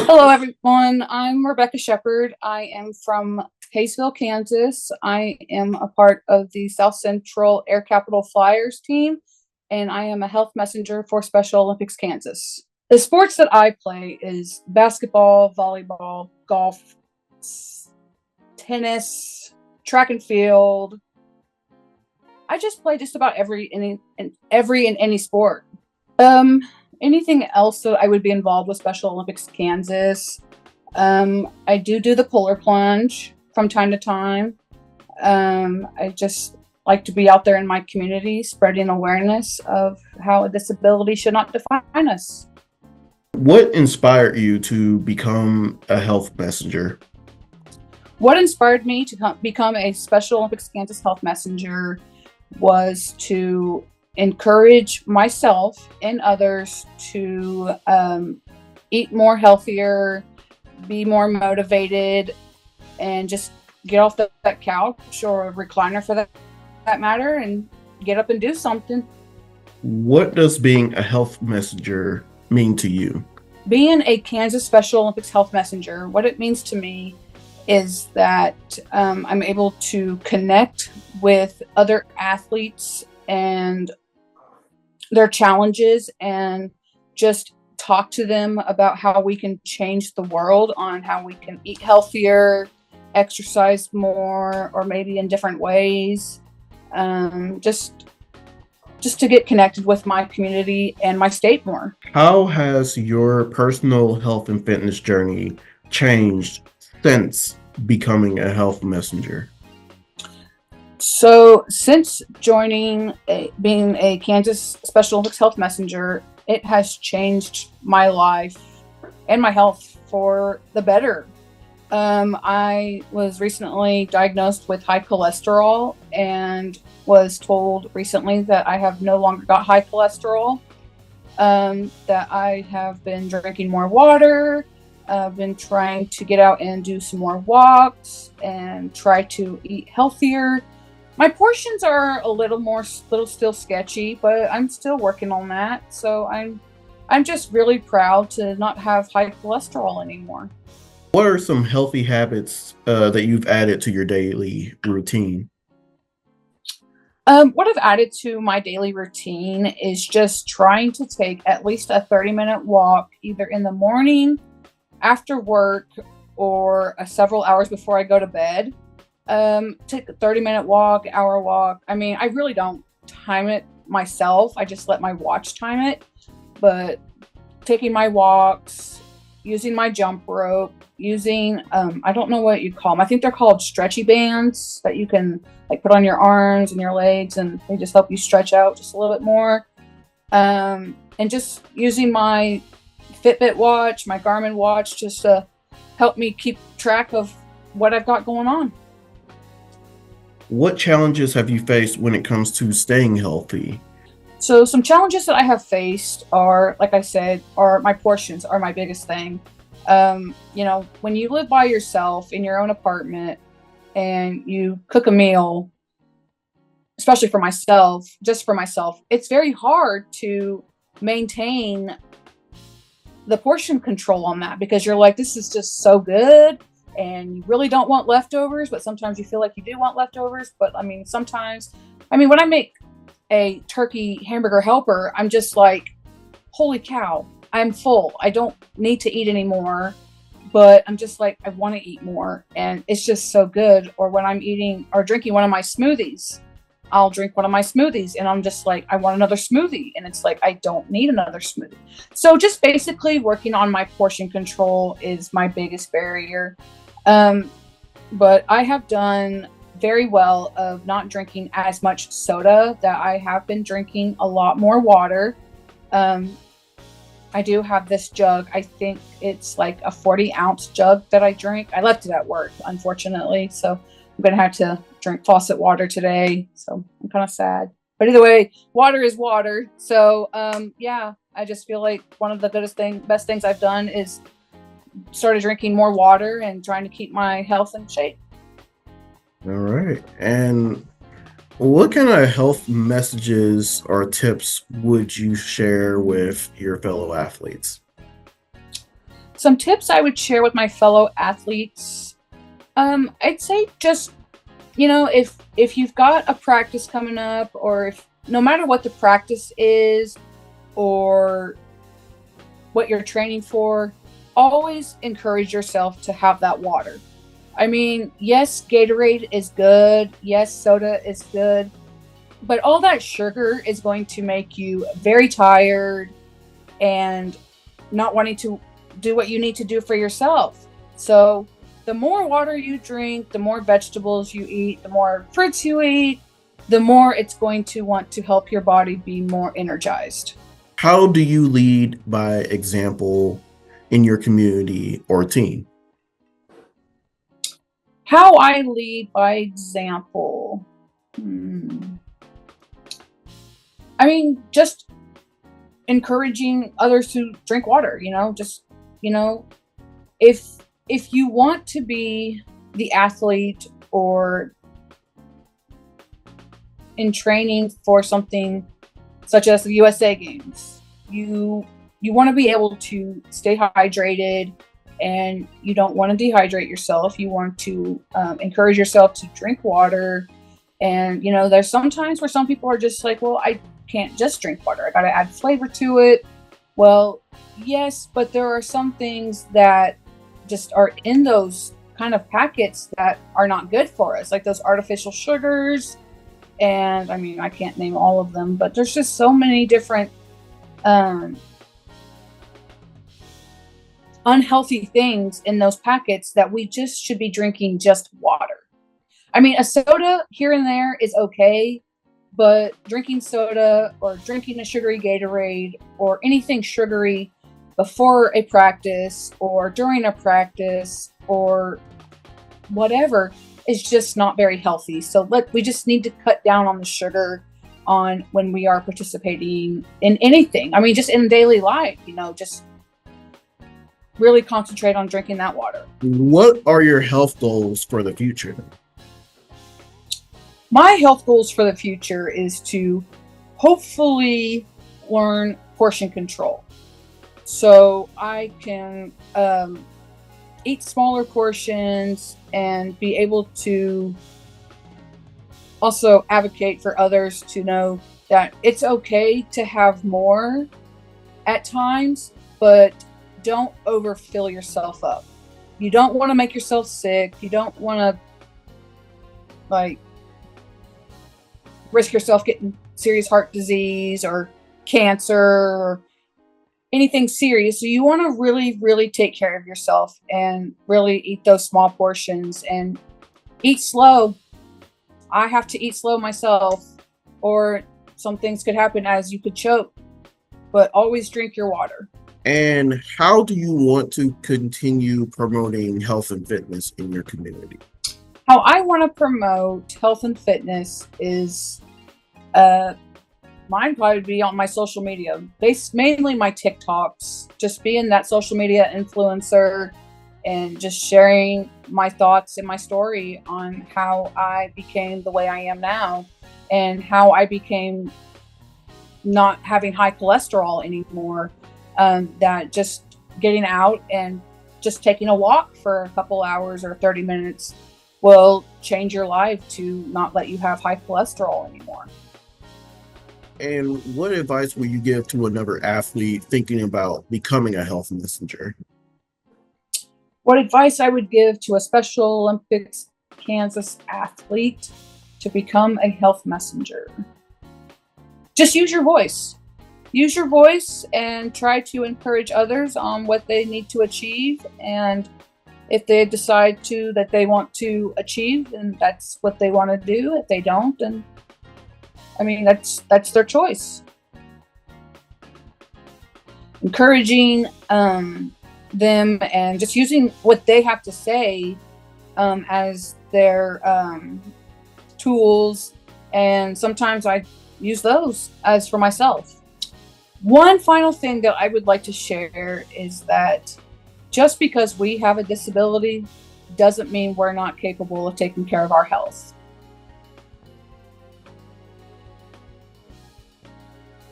Hello, everyone. I'm Rebecca Shepard. I am from Hayesville, Kansas. I am a part of the South Central Air Capital Flyers team, and I am a health messenger for Special Olympics Kansas. The sports that I play is basketball, volleyball, golf, tennis, track and field. I just play just about every and any sport. Um, Anything else that I would be involved with Special Olympics Kansas. I do the polar plunge from time to time. I just like to be out there in my community, spreading awareness of how a disability should not define us. What inspired you to become a health messenger? What inspired me to become a Special Olympics Kansas health messenger was to encourage myself and others to eat more healthier, be more motivated, and just get off that couch or recliner for that matter and get up and do something. What does being a health messenger mean to you? Being a Kansas Special Olympics health messenger, what it means to me is that I'm able to connect with other athletes and their challenges and just talk to them about how we can change the world, on how we can eat healthier, exercise more, or maybe in different ways. Just to get connected with my community and my state more. How has your personal health and fitness journey changed since becoming a health messenger? So, since being a Kansas Special Olympics health messenger, it has changed my life and my health for the better. I was recently diagnosed with high cholesterol and was told recently that I have no longer got high cholesterol, that I have been drinking more water. I've been trying to get out and do some more walks and try to eat healthier. My portions are a little still sketchy, but I'm still working on that. So I'm just really proud to not have high cholesterol anymore. What are some healthy habits that you've added to your daily routine? What I've added to my daily routine is just trying to take at least a 30-minute walk, either in the morning, after work, or several hours before I go to bed. Take a 30-minute walk, hour walk. I mean, I really don't time it myself. I just let my watch time it. But taking my walks, using my jump rope, using I don't know what you call them. I think they're called stretchy bands that you can like put on your arms and your legs, and they just help you stretch out just a little bit more. And just using my Fitbit watch, my Garmin watch, just to help me keep track of what I've got going on. What challenges have you faced when it comes to staying healthy? So some challenges that I have faced are, like I said, are my portions are my biggest thing. When you live by yourself in your own apartment and you cook a meal, especially for myself, just for myself, it's very hard to maintain the portion control on that because you're like, this is just so good. And you really don't want leftovers, but sometimes you feel like you do want leftovers. But I mean, when I make a turkey hamburger helper, I'm just like, holy cow, I'm full. I don't need to eat anymore, but I'm just like, I want to eat more. And it's just so good. Or when I'm eating or drinking one of my smoothies, I'll drink one of my smoothies and I'm just like, I want another smoothie. And it's like, I don't need another smoothie. So just basically working on my portion control is my biggest barrier. But I have done very well of not drinking as much soda, that I have been drinking a lot more water. I do have this jug. I think it's like a 40-ounce jug that I drink. I left it at work, unfortunately. So I'm going to have to drink faucet water today. So I'm kind of sad. But either way, water is water. So, yeah, I just feel like one of the best things I've done is started drinking more water and trying to keep my health in shape. All right. And what kind of health messages or tips would you share with your fellow athletes? Some tips I would share with my fellow athletes. I'd say just, if you've got a practice coming up, or if no matter what the practice is or what you're training for, always encourage yourself to have that water. I mean, yes, Gatorade is good. Yes, soda is good. But all that sugar is going to make you very tired and not wanting to do what you need to do for yourself. So, the more water you drink, the more vegetables you eat, the more fruits you eat, the more it's going to want to help your body be more energized. How do you lead by example in your community or team? How I lead by example. I mean, just encouraging others to drink water, you know, if if you want to be the athlete or in training for something such as the USA Games, you want to be able to stay hydrated, and you don't want to dehydrate yourself. You want to encourage yourself to drink water. And there's some times where some people are just like, well, I can't just drink water. I got to add flavor to it. Well, yes, but there are some things that just are in those kind of packets that are not good for us, like those artificial sugars. And I mean, I can't name all of them, but there's just so many different um, unhealthy things in those packets that we just should be drinking just water. I mean, a soda here and there is okay, but drinking soda or drinking a sugary Gatorade or anything sugary before a practice or during a practice or whatever is just not very healthy. So we just need to cut down on the sugar on when we are participating in anything. I mean, just in daily life, just really concentrate on drinking that water. What are your health goals for the future? My health goals for the future is to hopefully learn portion control, so I can eat smaller portions and be able to also advocate for others to know that it's okay to have more at times, but don't overfill yourself up. You don't want to make yourself sick. You don't want to risk yourself getting serious heart disease or cancer or anything serious. So you want to really, really take care of yourself and really eat those small portions and eat slow. I have to eat slow myself, or some things could happen as you could choke, but always drink your water. And how do you want to continue promoting health and fitness in your community? How I want to promote health and fitness is mine probably be on my social media, based mainly my TikToks, just being that social media influencer and just sharing my thoughts and my story on how I became the way I am now and how I became not having high cholesterol anymore. That just getting out and just taking a walk for a couple hours or 30 minutes will change your life to not let you have high cholesterol anymore. And what advice will you give to another athlete thinking about becoming a health messenger? What advice I would give to a Special Olympics Kansas athlete to become a health messenger? Just use your voice. Use your voice and try to encourage others on what they need to achieve. And if they decide that they want to achieve, then that's what they want to do. If they don't, then I mean, that's their choice. Encouraging them and just using what they have to say as their tools. And sometimes I use those as for myself. One final thing that I would like to share is that just because we have a disability doesn't mean we're not capable of taking care of our health.